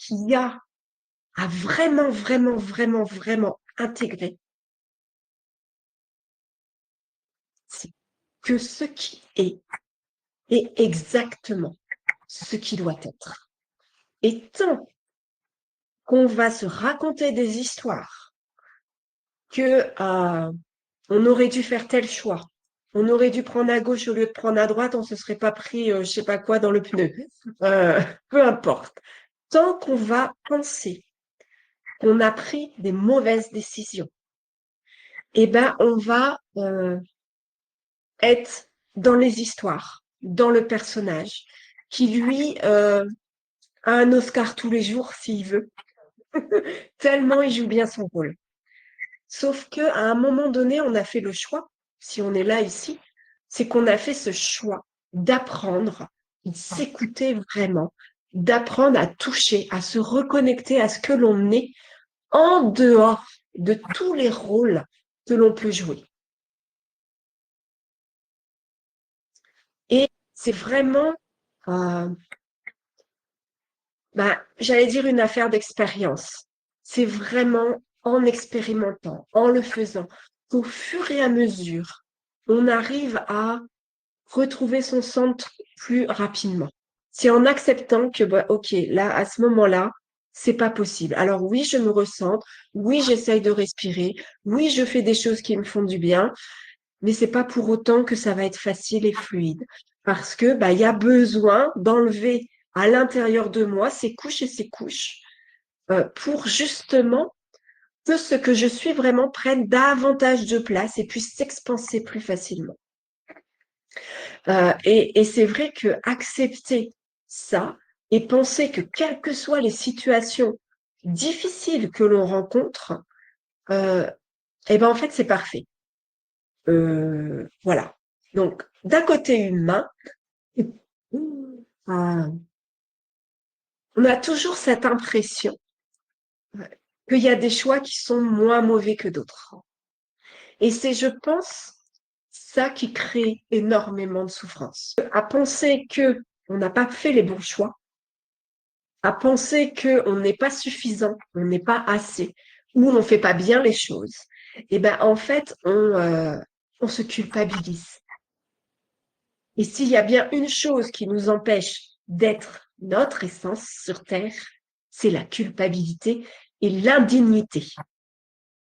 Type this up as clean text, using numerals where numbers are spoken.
qu'il y a à vraiment, vraiment, vraiment, vraiment intégrer, c'est que ce qui est exactement ce qui doit être. Et tant qu'on va se raconter des histoires que on aurait dû faire tel choix, on aurait dû prendre à gauche au lieu de prendre à droite, on se serait pas pris je sais pas quoi dans le pneu. Euh, peu importe. Tant qu'on va penser qu'on a pris des mauvaises décisions, eh ben on va être dans les histoires, dans le personnage, qui lui a un Oscar tous les jours s'il veut, tellement il joue bien son rôle. Sauf que à un moment donné, on a fait le choix, si on est là ici, c'est qu'on a fait ce choix d'apprendre, de s'écouter vraiment, d'apprendre à toucher, à se reconnecter à ce que l'on est en dehors de tous les rôles que l'on peut jouer. Et c'est vraiment, euh, j'allais dire une affaire d'expérience. C'est vraiment en expérimentant, en le faisant, qu'au fur et à mesure, on arrive à retrouver son centre plus rapidement. C'est en acceptant que, bah, ok, là, à ce moment-là, c'est pas possible. Alors oui, je me ressens, oui, j'essaye de respirer, oui, je fais des choses qui me font du bien, mais c'est pas pour autant que ça va être facile et fluide. Parce que, bah, il y a besoin d'enlever à l'intérieur de moi ces couches et ces couches pour justement que ce que je suis vraiment prenne davantage de place et puisse s'expanser plus facilement. Et c'est vrai que accepter ça et penser que quelles que soient les situations difficiles que l'on rencontre, euh, eh ben en fait c'est parfait. Voilà. Donc d'un côté humain, on a toujours cette impression qu'il y a des choix qui sont moins mauvais que d'autres. Et c'est, je pense, ça qui crée énormément de souffrance. À penser que on n'a pas fait les bons choix, à penser qu'on n'est pas suffisant, on n'est pas assez, ou on ne fait pas bien les choses, et ben en fait, on se culpabilise. Et s'il y a bien une chose qui nous empêche d'être notre essence sur Terre, c'est la culpabilité et l'indignité.